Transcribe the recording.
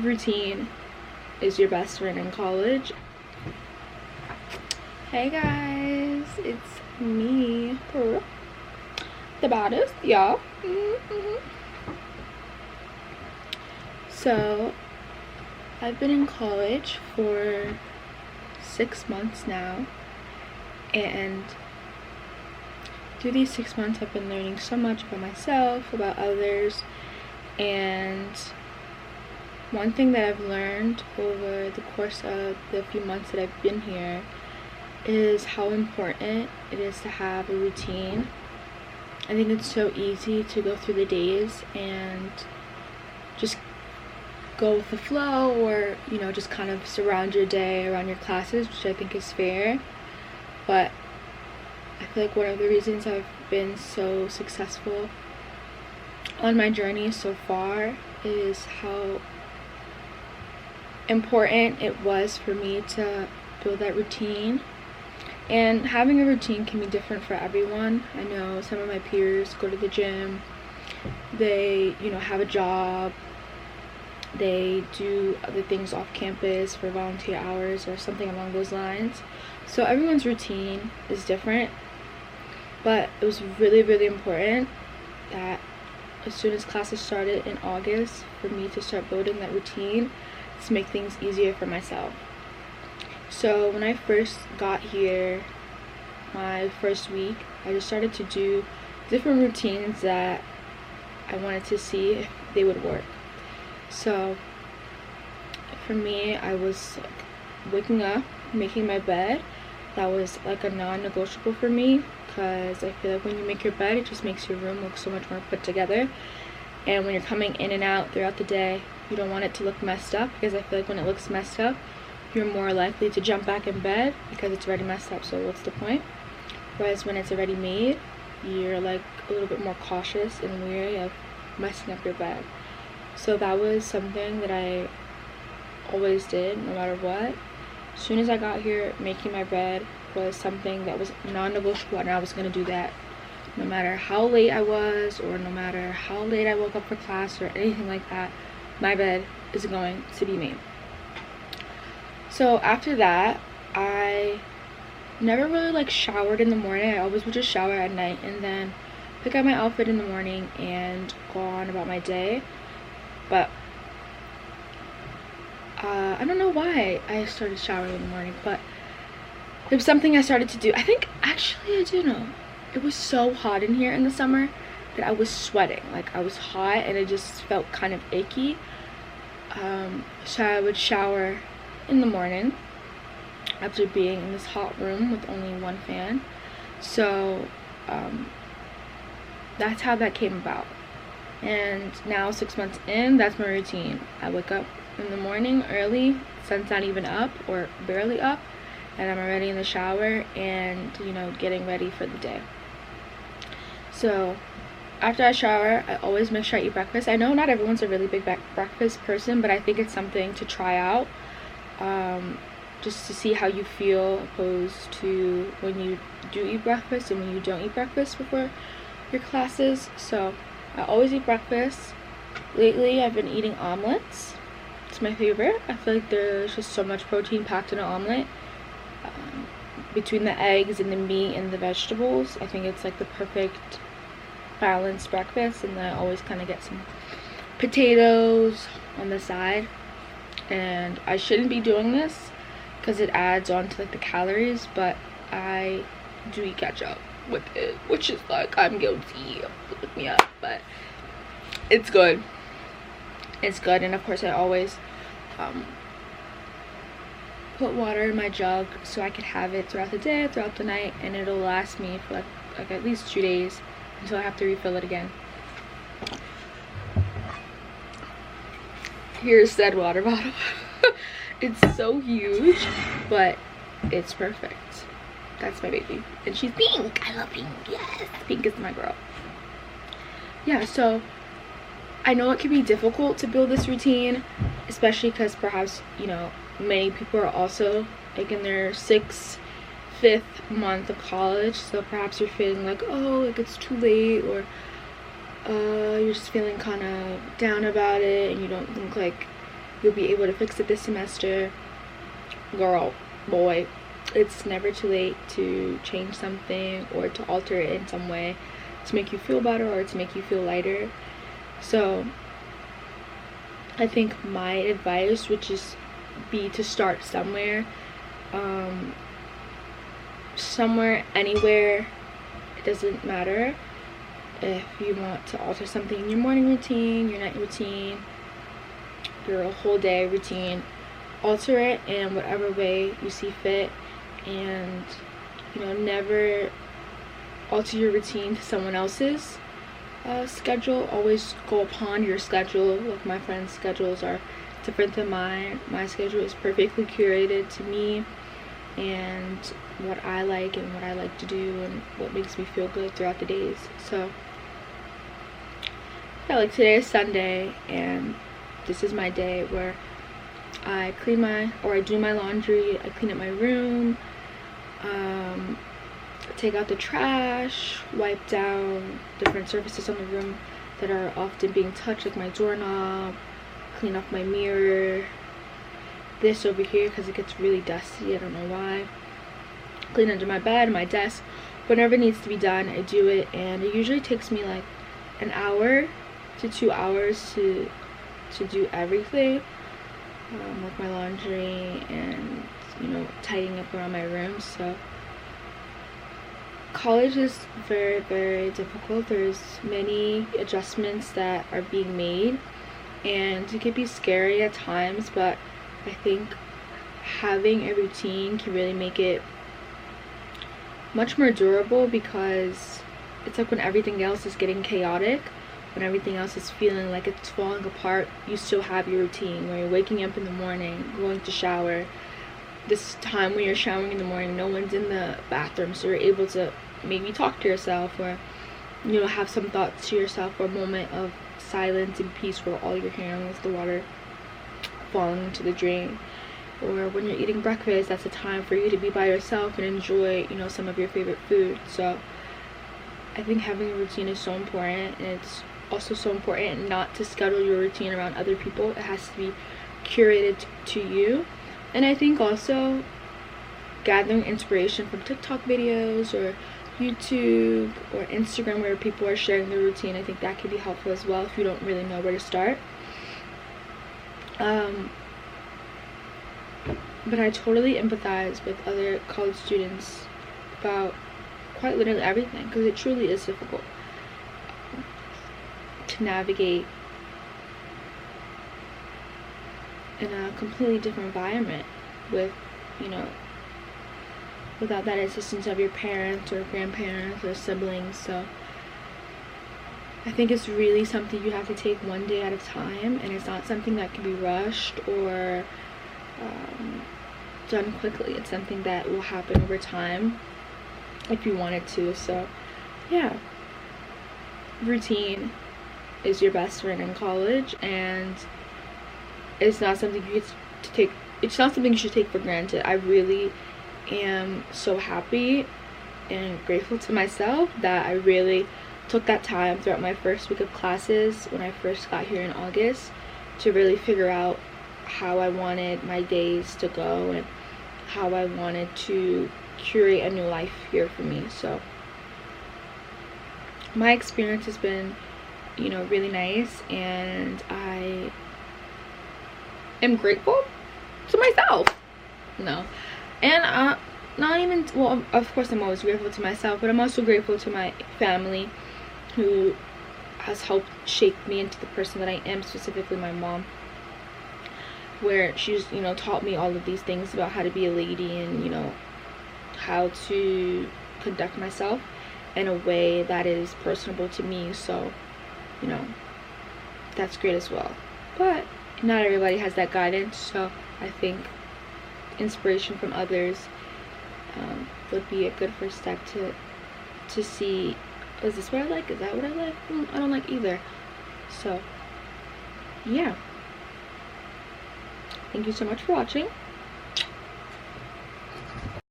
routine is your best friend in college. Hey guys, it's me, the baddest, y'all. So I've been in college for 6 months now, and through these 6 months I've been learning so much about myself, about others, and one thing that I've learned over the course of the few months that I've been here is how important it is to have a routine. I think it's so easy to go through the days and just go with the flow, or just kind of surround your day around your classes, which I think is fair. But I feel like one of the reasons I've been so successful on my journey so far is how important it was for me to build that routine. And having a routine can be different for everyone. I know some of my peers go to the gym, they have a job, they do other things off campus for volunteer hours or something along those lines. So everyone's routine is different, but it was really, really important that as soon as classes started in August, for me to start building that routine to make things easier for myself. So when I first got here, my first week, I just started to do different routines that I wanted to see if they would work. So for me, I was waking up, making my bed. That was like a non-negotiable for me, because I feel like when you make your bed, it just makes your room look so much more put together. And when you're coming in and out throughout the day, you don't want it to look messed up, because I feel like when it looks messed up, you're more likely to jump back in bed because it's already messed up, so what's the point? Whereas when it's already made, you're like a little bit more cautious and wary of messing up your bed. So that was something that I always did, no matter what. As soon as I got here, making my bed was something that was non-negotiable, and I was going to do that no matter how late I was, or no matter how late I woke up for class or anything like that. My bed is going to be made. So after that, I never really showered in the morning. I always would just shower at night and then pick out my outfit in the morning and go on about my day. But I don't know why I started showering in the morning, but it was something I started to do. I think, actually, I do know. It was so hot in here in the summer that I was sweating. Like, I was hot and it just felt kind of achy. So I would shower in the morning after being in this hot room with only one fan. So that's how that came about. And now 6 months in, that's my routine. I wake up in the morning early, sun's not even up or barely up, and I'm already in the shower and getting ready for the day. So after I shower, I always make sure I eat breakfast. I know not everyone's a really big breakfast person, but I think it's something to try out, just to see how you feel opposed to when you do eat breakfast and when you don't eat breakfast before your classes. So I always eat breakfast. Lately, I've been eating omelets. It's my favorite. I feel like there's just so much protein packed in an omelet. Between the eggs and the meat and the vegetables, I think it's like the perfect balanced breakfast. And then I always kind of get some potatoes on the side. And I shouldn't be doing this because it adds on to the calories, but I do eat ketchup with it, which is I'm guilty. Look me up, but it's good. It's good. And of course, I always put water in my jug so I can have it throughout the day, throughout the night, and it'll last me for like at least 2 days until I have to refill it again. Here's said water bottle. It's so huge, but it's perfect. That's my baby, and she's pink. I love pink. Yes, pink is my girl. Yeah, so I know it can be difficult to build this routine, especially because perhaps many people are also in their 6th, 5th month of college, so perhaps you're feeling like, oh, it's too late, or you're just feeling kind of down about it, and you don't think you'll be able to fix it this semester. Girl, boy, it's never too late to change something or to alter it in some way to make you feel better or to make you feel lighter. So I think my advice would just be to start somewhere, anywhere. It doesn't matter. If you want to alter something in your morning routine, your night routine, your whole day routine, alter it in whatever way you see fit. And never alter your routine to someone else's schedule. Always go upon your schedule. Like, my friends' schedules are different than mine. My schedule is perfectly curated to me and what I like and what I like to do and what makes me feel good throughout the days. So yeah, like today is Sunday, and this is my day where I do my laundry, I clean up my room, take out the trash, wipe down different surfaces on the room that are often being touched, like my doorknob, clean off my mirror, this over here because it gets really dusty, I don't know why, clean under my bed, my desk. Whenever it needs to be done, I do it, and it usually takes me like an hour to 2 hours to do everything, like my laundry and tidying up around my room. So college is very, very difficult. There's many adjustments that are being made, and it can be scary at times, but I think having a routine can really make it much more durable, because it's like when everything else is getting chaotic, when everything else is feeling like it's falling apart, you still have your routine where you're waking up in the morning, going to shower. This time when you're showering in the morning, no one's in the bathroom, so you're able to maybe talk to yourself, or have some thoughts to yourself, or a moment of silence and peace where all you're hearing is the water falling into the drain. Or when you're eating breakfast, that's a time for you to be by yourself and enjoy some of your favorite food. So I think having a routine is so important, and it's also so important not to schedule your routine around other people. It has to be curated to you. And I think also gathering inspiration from TikTok videos or YouTube or Instagram where people are sharing their routine, I think that can be helpful as well if you don't really know where to start. But I totally empathize with other college students about quite literally everything, because it truly is difficult to navigate in a completely different environment with without that assistance of your parents or grandparents or siblings. So I think it's really something you have to take one day at a time, and it's not something that can be rushed or done quickly. It's something that will happen over time if you wanted to. So yeah, routine is your best friend in college, and it's not something you should take for granted. I really am so happy and grateful to myself that I really took that time throughout my first week of classes when I first got here in August to really figure out how I wanted my days to go and how I wanted to curate a new life here for me. So my experience has been really nice, and I am grateful to myself. Not even, well, of course I'm always grateful to myself, but I'm also grateful to my family who has helped shape me into the person that I am, specifically my mom, where she's taught me all of these things about how to be a lady and how to conduct myself in a way that is personable to me. So that's great as well. But not everybody has that guidance, so I think inspiration from others would be a good first step to see, is this what I like? Is that what I like? I don't like either. So yeah, thank you so much for watching.